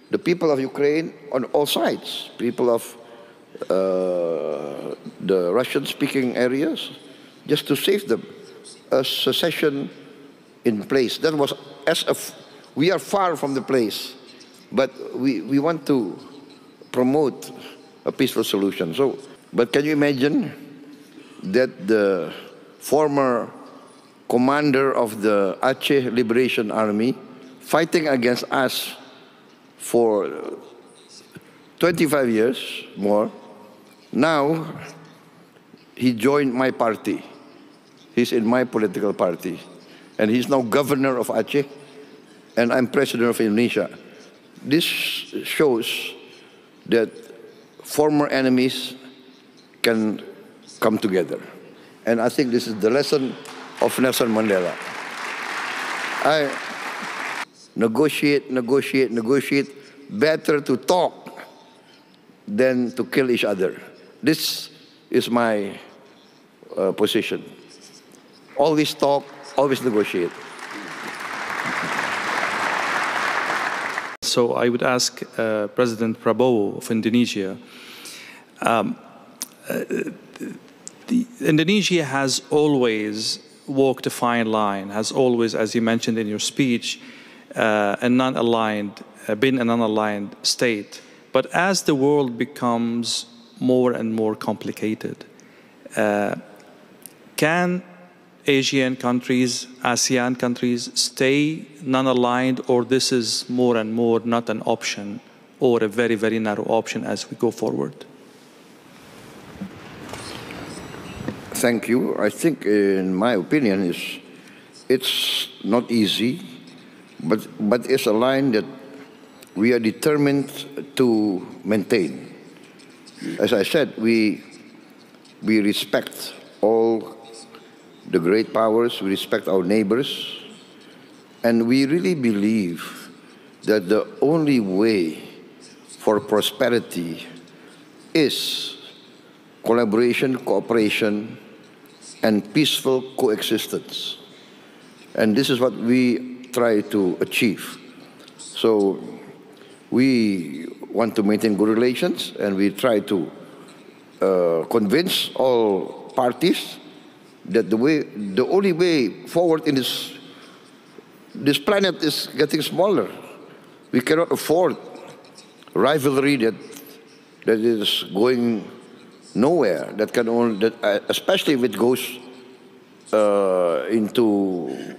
the people of Ukraine on all sides, people of the Russian-speaking areas, just to save them. A secession in place. That was as if we are far from the place, but we want to promote a peaceful solution. So, but can you imagine that the former commander of the Aceh Liberation Army, fighting against us for 25 years more, now he joined my party. He's in my political party. And he's now governor of Aceh, and I'm president of Indonesia. This shows that former enemies can come together. And I think this is the lesson of Nelson Mandela. I negotiate. Better to talk than to kill each other. This is my position. Always talk, always negotiate. So I would ask President Prabowo of Indonesia. Indonesia has always walked a fine line, has always, as you mentioned in your speech, been a non-aligned state. But as the world becomes more and more complicated, can Asian countries, ASEAN countries stay non-aligned, or this is more and more not an option or a very, very narrow option as we go forward? Thank you. I think, in my opinion, it's not easy, but it's a line that we are determined to maintain. As I said, we respect all the great powers, we respect our neighbors, and we really believe that the only way for prosperity is collaboration, cooperation, and peaceful coexistence. And this is what we try to achieve. So we want to maintain good relations, and we try to convince all parties that the only way forward in this planet is getting smaller. We cannot afford rivalry that is going nowhere. That can only, especially if it goes into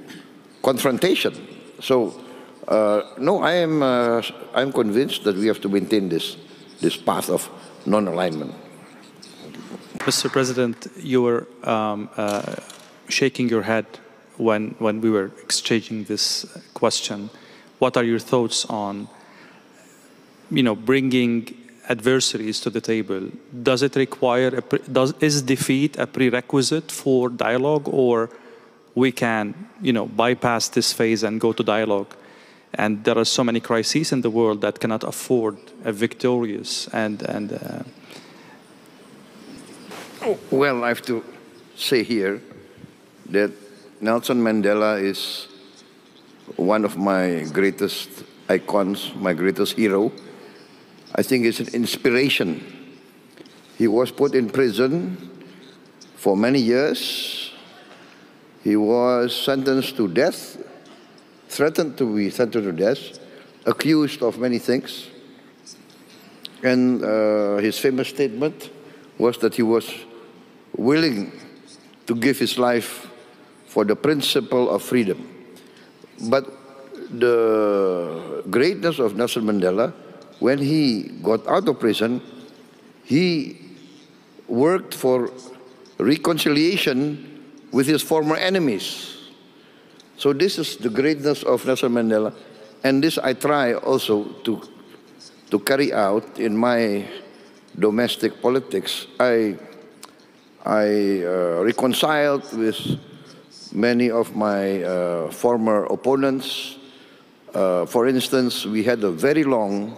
confrontation. So no, I'm convinced that we have to maintain this path of non-alignment. Mr. President, you were shaking your head when we were exchanging this question. What are your thoughts on, bringing adversaries to the table? Does it require is defeat a prerequisite for dialogue, or we can, bypass this phase and go to dialogue? And there are so many crises in the world that cannot afford a victorious and. Well, I have to say here that Nelson Mandela is one of my greatest icons, my greatest hero. I think it's an inspiration. He was put in prison for many years. He was sentenced to death, threatened to be sentenced to death, accused of many things. And his famous statement was that he was willing to give his life for the principle of freedom. But the greatness of Nelson Mandela, when he got out of prison, he worked for reconciliation with his former enemies. So this is the greatness of Nelson Mandela, and this I try also to carry out in my domestic politics. I reconciled with many of my former opponents. For instance, we had a very long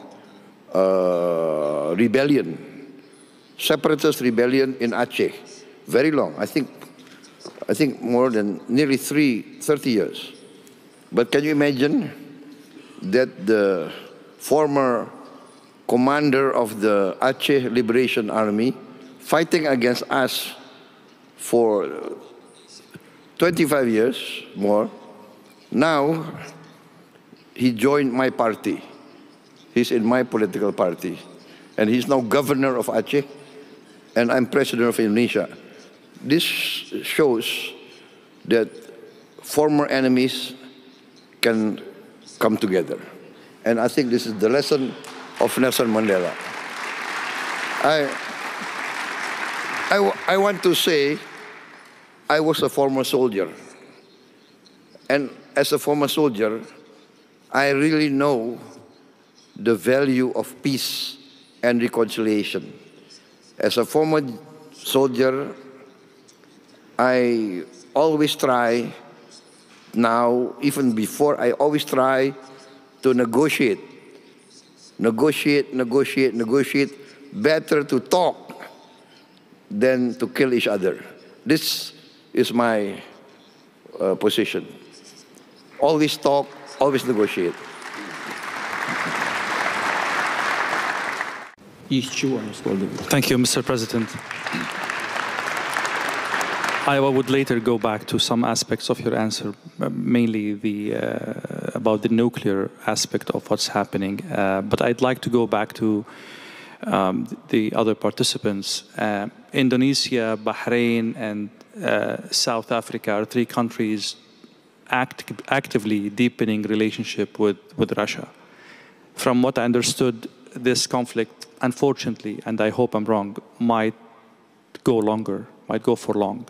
rebellion, separatist rebellion in Aceh, very long. I think more than nearly 30 years. But can you imagine that the former commander of the Aceh Liberation Army, fighting against us for 25 years more. Now, he joined my party. He's in my political party. And he's now governor of Aceh, and I'm president of Indonesia. This shows that former enemies can come together. And I think this is the lesson of Nelson Mandela. I want to say I was a former soldier. And as a former soldier, I really know the value of peace and reconciliation. As a former soldier, I always try, now, even before, I always try to negotiate. Negotiate. Better to talk than to kill each other. This is my position. Always talk, always negotiate. Thank you, Mr. President. I would later go back to some aspects of your answer, mainly about the nuclear aspect of what's happening. But I'd like to go back to the other participants. Indonesia, Bahrain, and South Africa are three countries actively deepening relationship with Russia. From what I understood, this conflict, unfortunately, and I hope I'm wrong, might go longer, might go for long.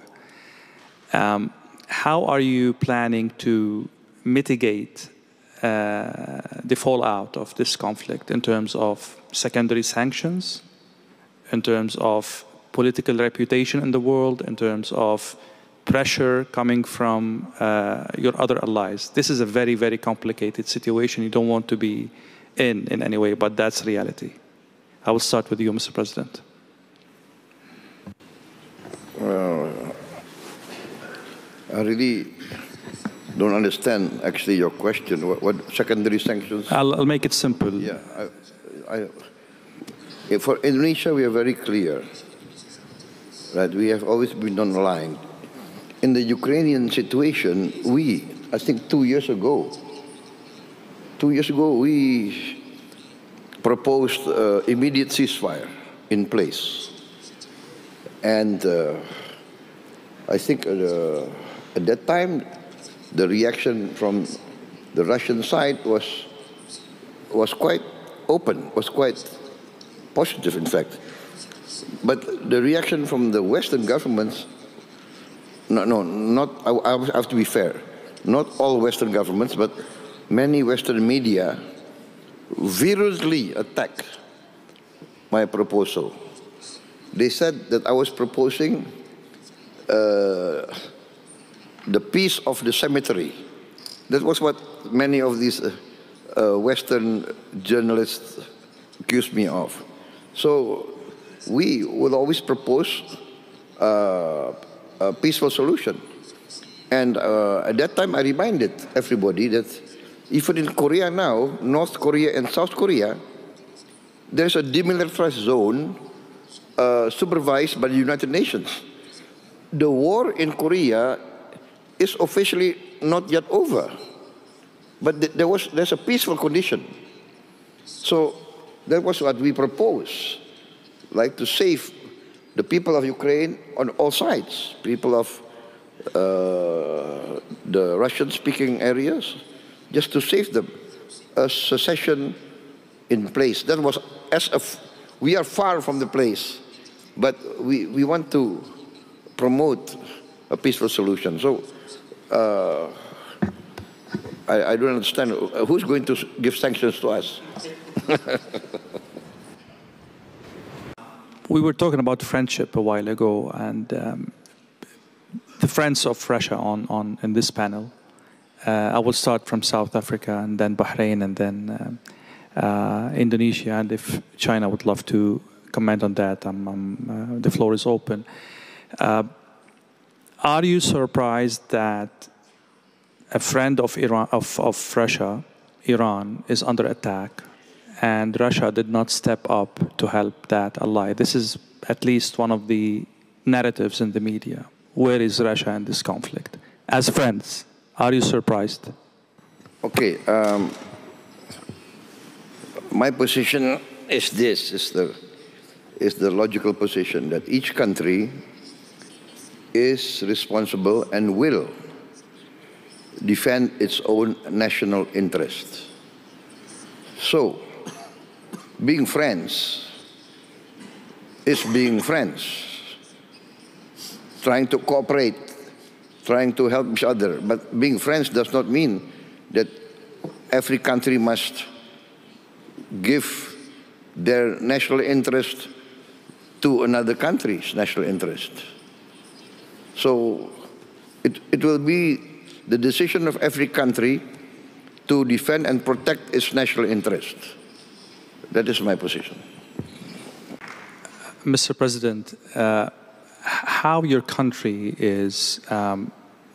How are you planning to mitigate the fallout of this conflict in terms of secondary sanctions, in terms of political reputation in the world, in terms of pressure coming from your other allies? This is a very, very complicated situation. You don't want to be in any way, but that's reality. I will start with you, Mr. President. I really don't understand, actually, your question. What secondary sanctions? I'll make it simple. Yeah, for Indonesia, we are very clear that we have always been on the line. In the Ukrainian situation, I think 2 years ago, we proposed immediate ceasefire in place. And I think at that time, the reaction from the Russian side was quite open, was quite positive, in fact. But the reaction from the Western governments, I have to be fair, not all Western governments, but many Western media virulently attacked my proposal. They said that I was proposing the peace of the cemetery. That was what many of these Western journalists accused me of. So we would always propose a peaceful solution. And at that time, I reminded everybody that even in Korea now, North Korea and South Korea, there's a demilitarized zone supervised by the United Nations. The war in Korea is officially not yet over, but there's a peaceful condition. So that was what we proposed, like to save the people of Ukraine on all sides, people of the Russian-speaking areas, just to save them, a secession in place. That was we are far from the place, but we want to promote a peaceful solution. So I don't understand who's going to give sanctions to us. We were talking about friendship a while ago, and the friends of Russia in this panel. I will start from South Africa, and then Bahrain, and then Indonesia. And if China would love to comment on that, the floor is open. Are you surprised that a friend of Iran, of Russia, Iran, is under attack, and Russia did not step up to help that ally. This is at least one of the narratives in the media. Where is Russia in this conflict? As friends, are you surprised? Okay, my position is this, is the logical position that each country is responsible and will defend its own national interest. So, being friends is being friends, trying to cooperate, trying to help each other. But being friends does not mean that every country must give their national interest to another country's national interest. So it will be the decision of every country to defend and protect its national interest. That is my position. Mr. President, how your country is,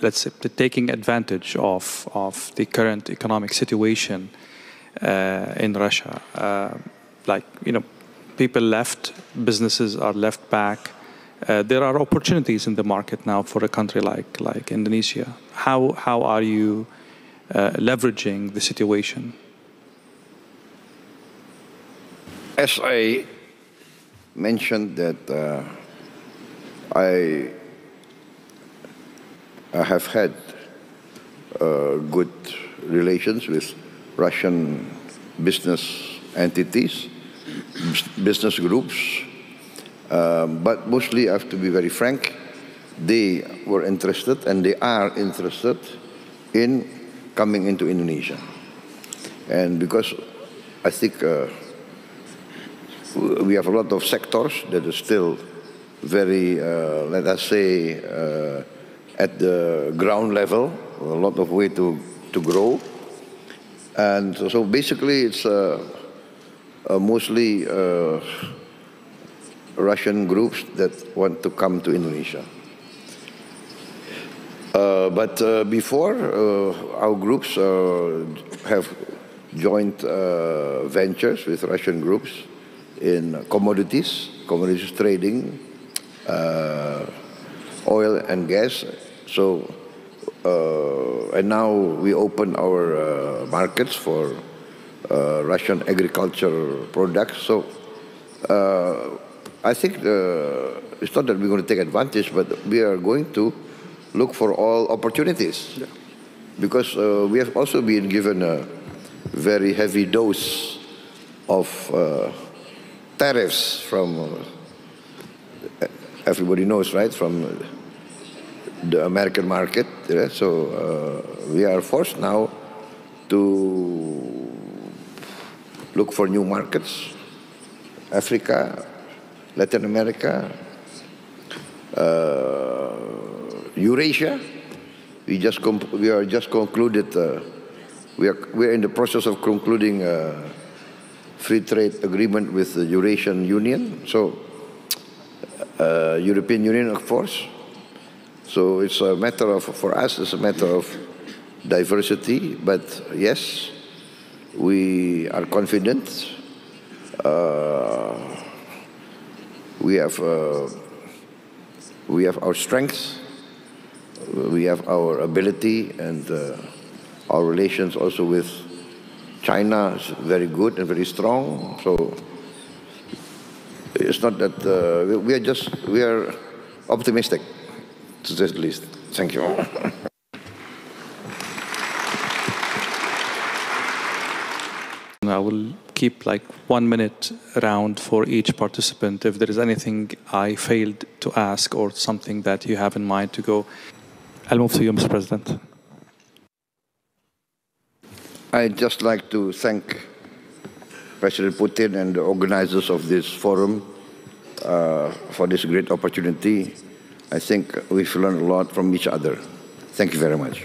let's say, taking advantage of the current economic situation in Russia. Like, you know, people left, businesses are left back. There are opportunities in the market now for a country like Indonesia. How are you leveraging the situation? As I mentioned that I have had good relations with Russian business entities, business groups, but mostly I have to be very frank, they were interested and they are interested in coming into Indonesia. And because I think we have a lot of sectors that are still very, let us say, at the ground level, a lot of way to grow. And so basically it's mostly Russian groups that want to come to Indonesia. But before, our groups have joint ventures with Russian groups in commodities trading, oil and gas. So, and now we open our markets for Russian agriculture products. So, I think it's not that we're going to take advantage, but we are going to look for all opportunities. Yeah. Because we have also been given a very heavy dose of tariffs from, everybody knows, right, from the American market. Yeah? So we are forced now to look for new markets, Africa, Latin America, Eurasia. We are just concluded. We are in the process of concluding a free trade agreement with the Eurasian Union. So European Union, of course. So it's a matter of, for us, it's a matter of diversity. But yes, we are confident. We have our strengths, we have our ability, and our relations also with China is very good and very strong. So it's not that we are optimistic, to say the least. Thank you. I will keep like 1 minute round for each participant. If there is anything I failed to ask or something that you have in mind to go, I'll move to you, Mr. President. I'd just like to thank President Putin and the organizers of this forum for this great opportunity. I think we've learned a lot from each other. Thank you very much.